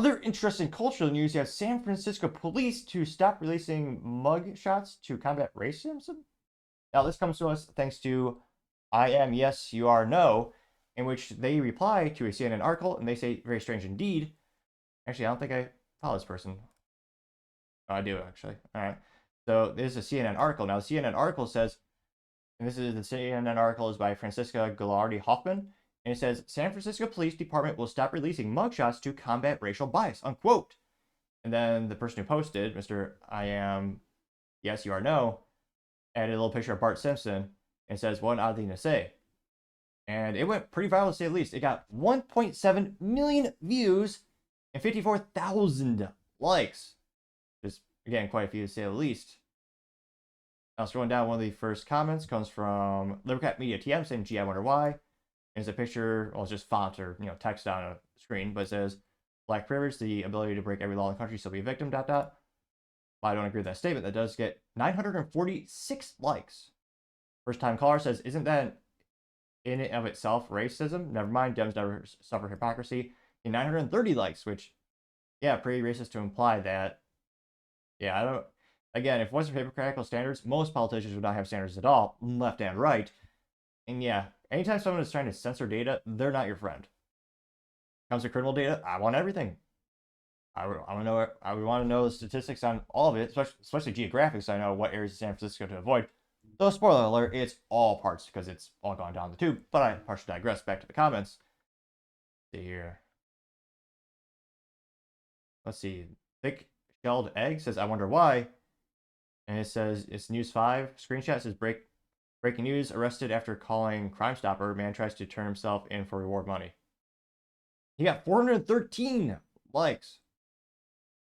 Other interesting cultural news, you have San Francisco police to stop releasing mug shots to combat racism. Now, this comes to us thanks to I am yes, you are no, in which they reply to a CNN article and they say, very strange indeed. Actually, I don't think I follow this person. Oh, I do, actually. All right. So, this is a CNN article. Now, the CNN article says, and this is the CNN article is by Francisca Gilardi Hoffman, and it says San Francisco Police Department will stop releasing mugshots to combat racial bias, unquote. And then the person who posted, Mr. I am yes, you are no, added a little picture of Bart Simpson and says one odd thing to say. And it went pretty viral to say the least. It got 1.7 million views and 54,000 likes. Just, again, quite a few to say the least. Now, scrolling down, one of the first comments comes from Libercat Media TM saying, gee, I wonder why. And it's a picture, well, it's just font or text on a screen, but it says, black privilege, the ability to break every law in the country, so be a victim, dot, dot. Well, I don't agree with that statement. That does get 946 likes. First time caller says, isn't that in and of itself racism? Never mind, Dems never suffer hypocrisy. And 930 likes, which, yeah, pretty racist to imply that. Yeah, I don't. Again, if it wasn't for hypocritical standards, most politicians would not have standards at all, left and right. And yeah, anytime someone is trying to censor data, they're not your friend. When it comes to criminal data, I want everything. I would want to know the statistics on all of it, especially geographic, so I know what areas of San Francisco to avoid. Though, spoiler alert, it's all parts because it's all gone down the tube. But I partially digress. Back to the comments. Let's see here. Let's see. Thick shelled egg says, I wonder why. And it says, it's News 5. Screenshot says, breaking news, arrested after calling Crime Stopper. Man tries to turn himself in for reward money. He got 413 likes.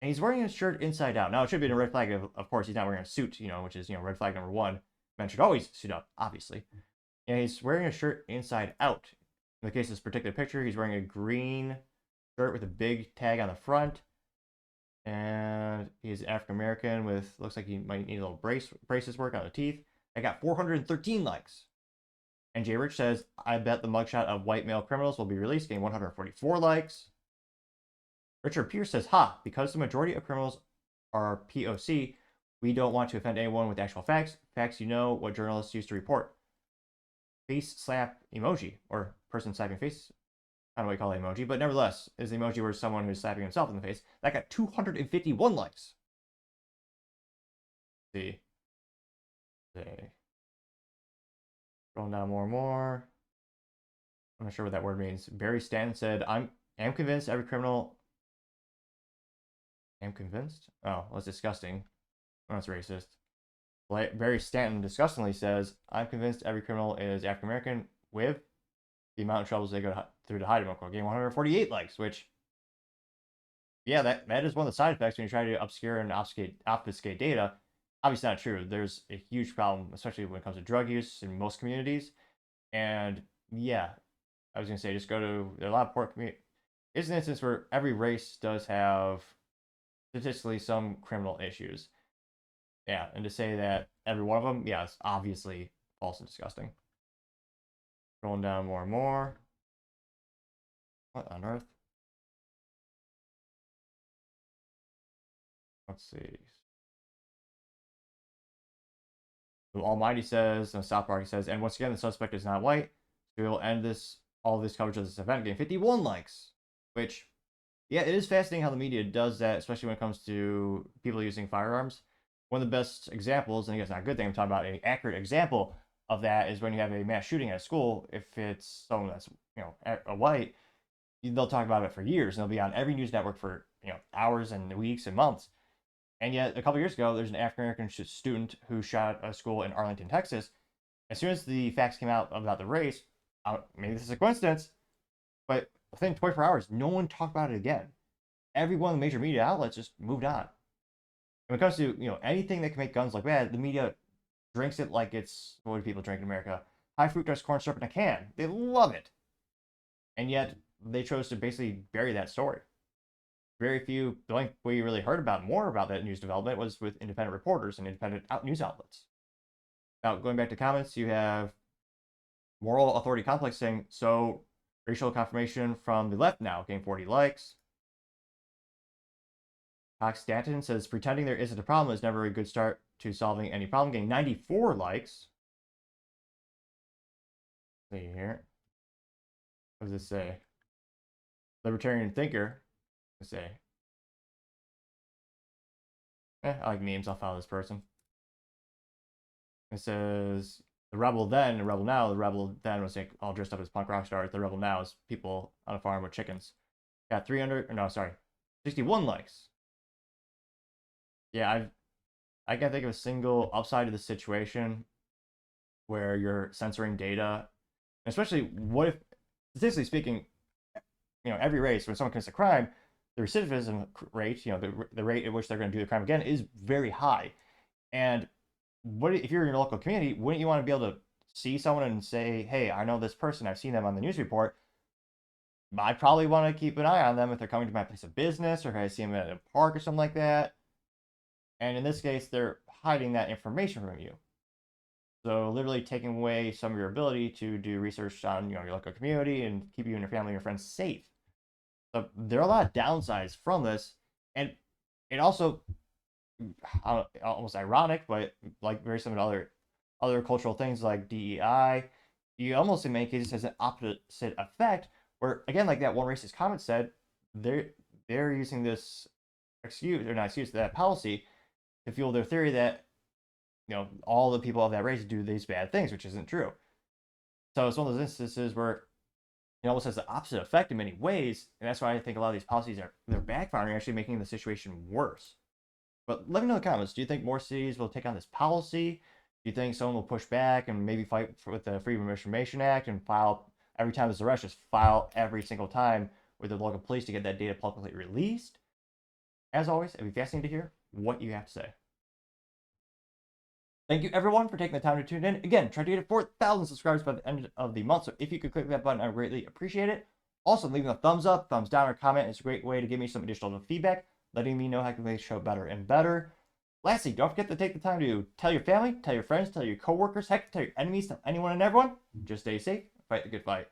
And he's wearing his shirt inside out. Now, it should be a red flag. Of course, he's not wearing a suit, which is, red flag number 1. Men should always suit up, obviously. And he's wearing a shirt inside out. In the case of this particular picture, he's wearing a green shirt with a big tag on the front. And he's African American with, looks like he might need a little braces work on the teeth. I got 413 likes. And Jay Rich says, I bet the mugshot of white male criminals will be released, getting 144 likes. Richard Pierce says, because the majority of criminals are POC, we don't want to offend anyone with actual facts. Facts, what journalists used to report. Face slap emoji, or person slapping face. I don't know what you call it emoji, but nevertheless, is the emoji where someone who's slapping himself in the face. That got 251 likes. Let's see. Okay. Scrolling down more and more. I'm not sure what that word means. Barry Stanton said, I am convinced every criminal... Am convinced? Oh, that's disgusting. Oh, that's racist. Barry Stanton disgustingly says, I'm convinced every criminal is African American with the amount of troubles they go through to hide them. Getting 148 likes, which, yeah, that is one of the side effects when you try to obscure and obfuscate data. Obviously not true. There's a huge problem, especially when it comes to drug use in most communities. And yeah, I was going to say, just go to a lot of poor communities. It's an instance where every race does have statistically some criminal issues. Yeah, and to say that every one of them, yeah, it's obviously false and disgusting. Scrolling down more and more. What on earth? Let's see. The Almighty says, and South Park says, and once again, the suspect is not white. So we will end all of this coverage of this event getting 51 likes. Which, yeah, it is fascinating how the media does that, especially when it comes to people using firearms. One of the best examples, and I guess not a good thing, I'm talking about an accurate example of that, is when you have a mass shooting at a school. If it's someone that's, a white, they'll talk about it for years, and they'll be on every news network for, hours and weeks and months. And yet, a couple years ago, there's an African American student who shot a school in Arlington, Texas. As soon as the facts came out about the race, maybe this is a coincidence, but within 24 hours, no one talked about it again. Every one of the major media outlets just moved on. When it comes to anything that can make guns look bad, the media drinks it like it's what do people drink in America? High fructose corn syrup in a can. They love it, and yet they chose to basically bury that story. Very few. The only way you really heard more about that news development was with independent reporters and independent news outlets. Now, going back to comments, you have Moral Authority Complex saying, so racial confirmation from the left now, getting 40 likes. Stanton says pretending there isn't a problem is never a good start to solving any problem. Getting 94 likes. Let's see here. What does this say? Libertarian thinker. Let's say. I like memes. I'll follow this person. It says the rebel then, the rebel now. The rebel then was like all dressed up as punk rock stars. The rebel now is people on a farm with chickens. Got 61 likes. Yeah, I can't think of a single upside to the situation where you're censoring data, especially what if, statistically speaking, every race when someone commits a crime, the recidivism rate, the rate at which they're going to do the crime again is very high. And what if you're in your local community? Wouldn't you want to be able to see someone and say, "Hey, I know this person. I've seen them on the news report. I probably want to keep an eye on them if they're coming to my place of business, or if I see them at a park or something like that." And in this case, they're hiding that information from you. So literally taking away some of your ability to do research on your local community and keep you and your family and your friends safe. So there are a lot of downsides from this, and it also almost ironic, but like very similar to other cultural things like DEI, you almost in many cases has an opposite effect. Where again, like that one racist comment said, they're using this that policy to fuel their theory that all the people of that race do these bad things, which isn't true. So it's one of those instances where it almost has the opposite effect in many ways, and that's why I think a lot of these policies they're backfiring, actually making the situation worse. But let me know in the comments. Do you think more cities will take on this policy? Do you think someone will push back and maybe fight with the Freedom of Information Act and file every time there's an arrest, just file every single time with the local police to get that data publicly released? As always, it'd be fascinating to hear what you have to say. Thank you, everyone, for taking the time to tune in. Again, try to get 4,000 subscribers by the end of the month, so if you could click that button, I would greatly appreciate it. Also, leaving a thumbs up, thumbs down, or comment is a great way to give me some additional feedback, letting me know how I can make the show better and better. Lastly, don't forget to take the time to tell your family, tell your friends, tell your coworkers, heck, tell your enemies, tell anyone and everyone. Just stay safe, fight the good fight.